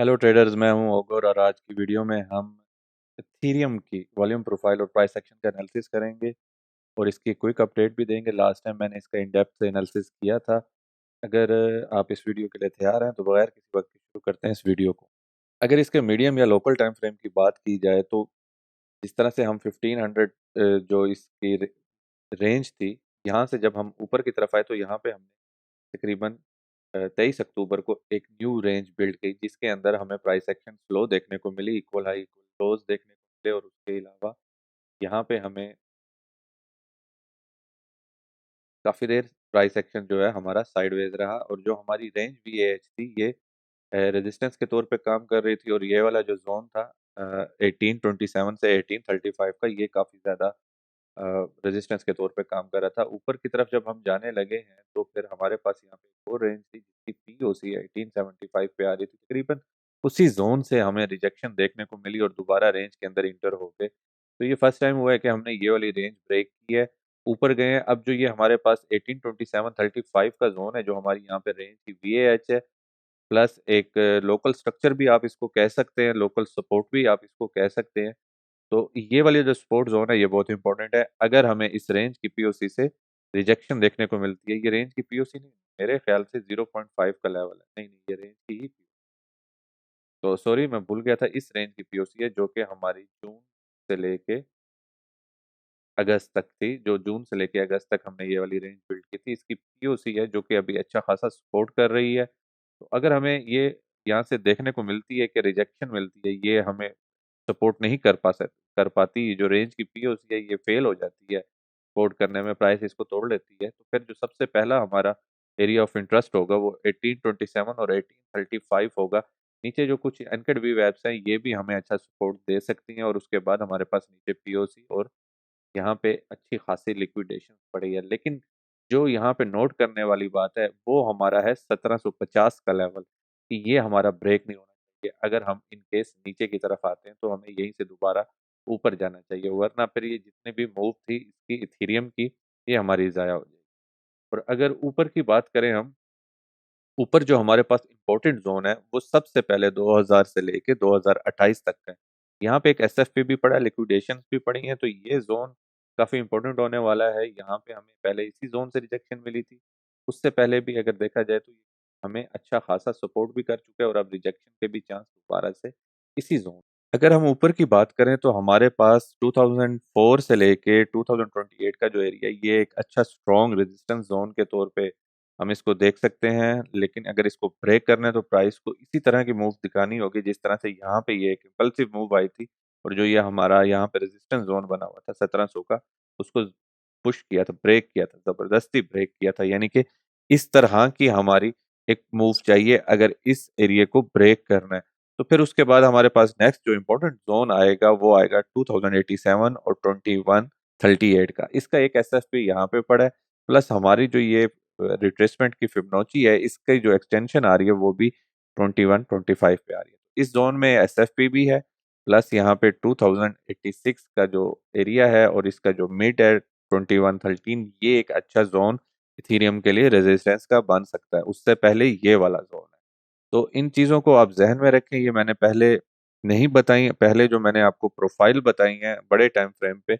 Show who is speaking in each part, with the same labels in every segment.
Speaker 1: Hello traders, मैं हूं ओगोर और आज की वीडियो में हम इथीरियम की वॉल्यूम प्रोफाइल और प्राइस एक्शन का एनालिसिस करेंगे और इसकी क्विक अपडेट भी देंगे। लास्ट टाइम मैंने इसका इन डेप्थ से एनालिसिस किया था। अगर आप इस वीडियो के लिए तैयार हैं तो बगैर किसी वक्त के शुरू करते हैं इस वीडियो को। अगर इसके मीडियम या लोकल टाइम फ्रेम की बात की जाए तो जिस तरह से हम 1500 जो इसकी रेंज थी, यहाँ से जब हम ऊपर की तरफ आए तो यहाँ पे हमने तकरीबन 23 अक्टूबर को एक न्यू रेंज बिल्ड की जिसके अंदर हमें प्राइस एक्शन स्लो देखने को मिली, इक्वल हाई इक्वल लोज देखने को मिले और उसके अलावा यहाँ पे हमें काफ़ी देर प्राइस एक्शन जो है हमारा साइडवेज रहा और जो हमारी रेंज VAH थी ये रेजिस्टेंस के तौर पे काम कर रही थी और ये वाला जो जोन था 1827 से 1835 का, ये काफ़ी ज़्यादा रेजिस्टेंस के तौर पे काम कर रहा था। ऊपर की तरफ जब हम जाने लगे हैं तो फिर हमारे पास यहाँ पे एक और रेंज थी जिसकी POC 1875 पे आ रही थी। तकरीबन उसी जोन से हमें रिजेक्शन देखने को मिली और दोबारा रेंज के अंदर इंटर हो गए। तो ये फर्स्ट टाइम हुआ है कि हमने ये वाली रेंज ब्रेक की है, ऊपर गए हैं। अब जो ये हमारे पास 1827-35 का जोन है जो हमारी यहाँ पे रेंज की VAH है, प्लस एक लोकल स्ट्रक्चर भी आप इसको कह सकते हैं, लोकल सपोर्ट भी आप इसको कह सकते हैं। तो ये वाली जो सपोर्ट जोन है ये बहुत इंपॉर्टेंट है। अगर हमें इस रेंज की POC से रिजेक्शन देखने को मिलती है, ये रेंज की POC नहीं, मेरे ख्याल से 0.5 का लेवल है, नहीं नहीं ये रेंज की ही तो सॉरी मैं भूल गया था, इस रेंज की POC है जो कि हमारी जून से लेके अगस्त तक थी। जो जून से लेके अगस्त तक हमने ये वाली रेंज बिल्ड की थी, इसकी POC है जो कि अभी अच्छा खासा सपोर्ट कर रही है। तो अगर हमें ये यहाँ से देखने को मिलती है कि रिजेक्शन मिलती है, ये हमें सपोर्ट नहीं कर पाती, जो रेंज की POC है ये फेल हो जाती है सपोर्ट करने में, प्राइस इसको तोड़ लेती है, तो फिर जो सबसे पहला हमारा एरिया ऑफ इंटरेस्ट होगा वो 1827 और 1835 होगा। नीचे जो कुछ एनकेड वी वेब्स हैं ये भी हमें अच्छा सपोर्ट दे सकती हैं और उसके बाद हमारे पास नीचे POC और यहाँ पे अच्छी खासी लिक्विडेशन पड़ी है। लेकिन जो यहाँ पे नोट करने वाली बात है वो हमारा है 1750 का लेवल, कि ये हमारा ब्रेक नहीं होना चाहिए। अगर हम इन केस नीचे की तरफ आते हैं तो हमें यहीं से दोबारा ऊपर जाना चाहिए, वरना फिर ये जितने भी मूव थी इसकी इथीरियम की, ये हमारी ज़ाया हो जाएगी। और अगर ऊपर की बात करें हम, ऊपर जो हमारे पास इम्पोर्टेंट जोन है वो सबसे पहले 2000 से लेके 2028 तक का है। यहाँ पे एक SFP भी पड़ा है, लिक्विडेशन भी पड़ी हैं, तो ये जोन काफ़ी इंपॉर्टेंट होने वाला है। यहाँ पे हमें पहले इसी जोन से रिजेक्शन मिली थी, उससे पहले भी अगर देखा जाए तो ये हमें अच्छा खासा सपोर्ट भी कर चुका है और अब रिजेक्शन के भी चांस दोबारा से इसी जोन। अगर हम ऊपर की बात करें तो हमारे पास 2004 से लेके 2028 का जो एरिया है ये एक अच्छा स्ट्रॉन्ग रेजिस्टेंस जोन के तौर पे हम इसको देख सकते हैं। लेकिन अगर इसको ब्रेक करना है तो प्राइस को इसी तरह की मूव दिखानी होगी जिस तरह से यहाँ पे ये एक इम्पल्सिव मूव आई थी और जो ये हमारा यहाँ पे रेजिस्टेंस जोन बना हुआ था 1700 का, उसको पुश किया था, ब्रेक किया था, जबरदस्ती ब्रेक किया था। यानी कि इस तरह की हमारी एक मूव चाहिए अगर इस एरिया को ब्रेक करना है। तो फिर उसके बाद हमारे पास नेक्स्ट जो इम्पोर्टेंट जोन आएगा वो आएगा 2087 और 2138 का। इसका एक SFP यहाँ पे पड़ा है, प्लस हमारी जो ये रिट्रेसमेंट की फिबोनाची है इसकी जो एक्सटेंशन आ रही है वो भी 2125 पे आ रही है। इस जोन में SFP भी है, प्लस यहाँ पे 2086 का जो एरिया है और इसका जो मिड है 2113, ये एक अच्छा जोन इथीरियम के लिए रेजिस्टेंस का बन सकता है। उससे पहले ये वाला जोन है। तो इन चीज़ों को आप जहन में रखें, ये मैंने पहले नहीं बताई, पहले जो मैंने आपको प्रोफाइल बताई है बड़े टाइम फ्रेम पे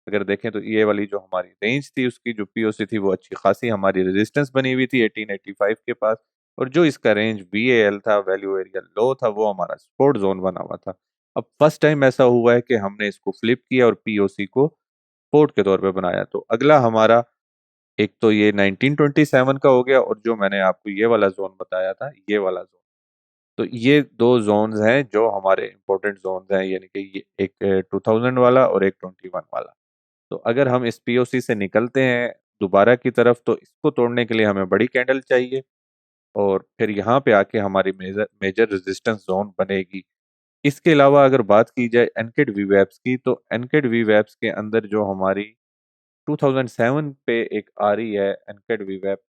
Speaker 1: अगर देखें तो ये वाली जो हमारी रेंज थी उसकी जो POC थी वो अच्छी खासी हमारी रेजिस्टेंस बनी हुई थी 1885 के पास, और जो इसका रेंज VAL था, वैल्यू एरिया लो था, वो हमारा सपोर्ट जोन बना हुआ था। अब फर्स्ट टाइम ऐसा हुआ है कि हमने इसको फ्लिप किया और POC को सपोर्ट के तौर पे बनाया। तो अगला हमारा एक तो ये 1927 का हो गया और जो मैंने आपको ये वाला जोन बताया था, ये वाला जोन। तो ये दो जोन्स हैं जो हमारे इंपॉर्टेंट जोन्स हैं, यानी कि ये एक 2000 वाला और एक 21 वाला। तो अगर हम इस POC से निकलते हैं दोबारा की तरफ तो इसको तोड़ने के लिए हमें बड़ी कैंडल चाहिए और फिर यहाँ पे आके हमारी मेजर मेजर रेजिस्टेंस जोन बनेगी। इसके अलावा अगर बात की जाए एनकेड वीवैप्स की, तो एनकेड वीवैप्स के अंदर जो हमारी 2007 पे एक आ रही है एनकेड वीवैप,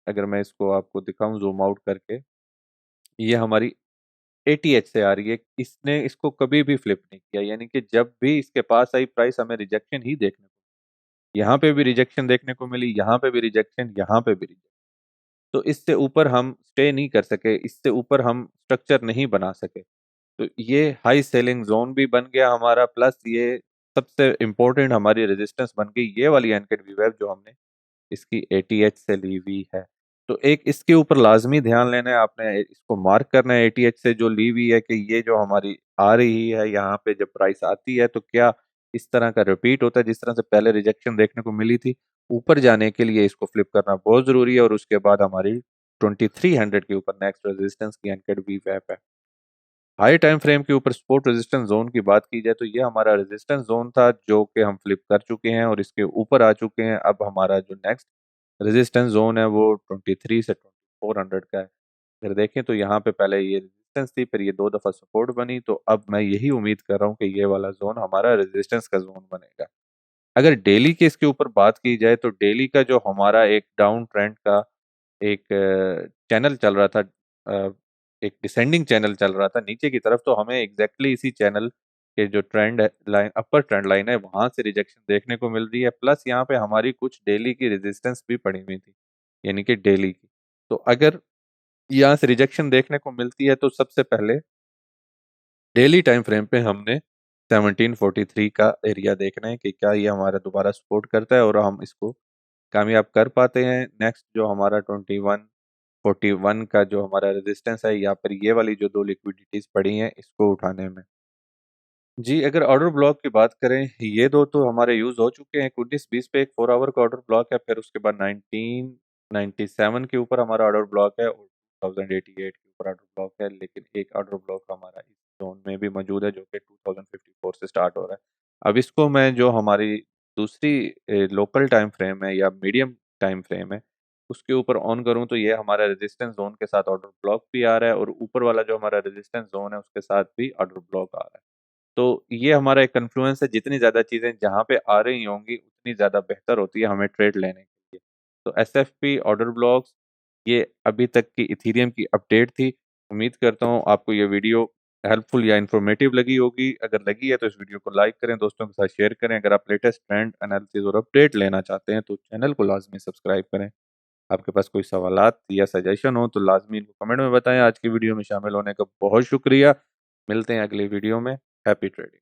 Speaker 1: अगर मैं इसको आपको दिखाऊं जूम आउट करके, ये हमारी ATH से आ रही है। इसने इसको कभी भी फ्लिप नहीं किया, यानी कि जब भी इसके पास आई प्राइस हमें रिजेक्शन ही देखने को, यहाँ पे भी रिजेक्शन देखने को मिली, यहाँ पे भी रिजेक्शन, यहाँ पे भी रिजेक्शन। तो इससे ऊपर हम स्टे नहीं कर सके, इससे ऊपर हम स्ट्रक्चर नहीं बना सके। तो ये हाई सेलिंग जोन भी बन गया हमारा, प्लस ये सबसे इम्पोर्टेंट हमारी रेजिस्टेंस बन गई ये वाली एनकेड वीवेव जो हमने इसकी एटीएच से ली हुई है। तो एक इसके ऊपर लाजमी ध्यान लेना है आपने, इसको मार्क करना है एटीएच से जो ली हुई है, कि ये जो हमारी आ रही है यहाँ पे जब प्राइस आती है तो क्या इस तरह का रिपीट होता है, जिस तरह से पहले रिजेक्शन देखने को मिली थी। ऊपर जाने के लिए इसको फ्लिप करना बहुत जरूरी है, और उसके बाद हमारी 2300 के ऊपर नेक्स्ट रेजिस्टेंस की एनकेड वी है। हाई टाइम फ्रेम के ऊपर सपोर्ट रेजिस्टेंस जोन की बात की जाए तो ये हमारा रेजिस्टेंस जोन था जो कि हम फ्लिप कर चुके हैं और इसके ऊपर आ चुके हैं। अब हमारा जो नेक्स्ट रेजिस्टेंस जोन है वो 23 से 2400 का है। अगर देखें तो यहाँ पे पहले ये रेजिस्टेंस थी, फिर ये दो दफा सपोर्ट बनी, तो अब मैं यही उम्मीद कर रहा हूँ कि ये वाला जोन हमारा रेजिस्टेंस का जोन बनेगा। अगर डेली के इसके ऊपर बात की जाए तो डेली का जो हमारा एक डाउन ट्रेंड का एक चैनल चल रहा था, अ, एक डिसेंडिंग चैनल चल रहा था नीचे की तरफ, तो हमें एग्जैक्टली इसी चैनल के जो ट्रेंड लाइन, अपर ट्रेंड लाइन है, वहां से रिजेक्शन देखने को मिल रही है। प्लस यहाँ पे हमारी कुछ डेली की रेजिस्टेंस भी पड़ी हुई थी, यानी कि डेली की। तो अगर यहाँ से रिजेक्शन देखने को मिलती है तो सबसे पहले डेली टाइम फ्रेम पे हमने 1743 का एरिया देखना है कि क्या ये हमारा दोबारा सपोर्ट करता है और हम इसको कामयाब कर पाते हैं। नेक्स्ट जो हमारा 2141 का जो हमारा रेजिस्टेंस है, या फिर ये वाली जो दो लिक्विडिटीज पड़ी हैं इसको उठाने में। जी, अगर ऑर्डर ब्लॉक की बात करें, ये दो तो हमारे यूज हो चुके हैं। 19-20 पे एक 4 आवर का ऑर्डर ब्लॉक है, फिर उसके बाद 1997 के ऊपर हमारा ऑर्डर ब्लॉक है, और 2088 के ऊपर ऑर्डर ब्लॉक है। लेकिन एक ऑर्डर ब्लॉक हमारा इस जोन में भी मौजूद है जो कि 2054 से स्टार्ट हो रहा है। अब इसको मैं जो हमारी दूसरी लोकल टाइम फ्रेम है या मीडियम टाइम फ्रेम है उसके ऊपर ऑन करूं तो ये हमारा रेजिस्टेंस जोन के साथ ऑर्डर ब्लॉक भी आ रहा है, और ऊपर वाला जो हमारा रेजिस्टेंस जोन है उसके साथ भी ऑर्डर ब्लॉक आ रहा है। तो ये हमारा एक कन्फ्लुएंस है, जितनी ज़्यादा चीज़ें जहाँ पे आ रही होंगी उतनी ज़्यादा बेहतर होती है हमें ट्रेड लेने के लिए। तो एसएफपी ऑर्डर ब्लॉक्स, ये अभी तक की इथीरियम की अपडेट थी। उम्मीद करता हूँ आपको ये वीडियो हेल्पफुल या इन्फॉर्मेटिव लगी होगी। अगर लगी है तो इस वीडियो को लाइक करें, दोस्तों के साथ शेयर करें। अगर आप लेटेस्ट ट्रेंड एनालिसिस और अपडेट लेना चाहते हैं तो चैनल को लाजमी सब्सक्राइब करें। आपके पास कोई सवालात या सजेशन हो तो लाजमी इनको कमेंट में बताएं। आज की वीडियो में शामिल होने का बहुत शुक्रिया। मिलते हैं अगली वीडियो में। Happy trading.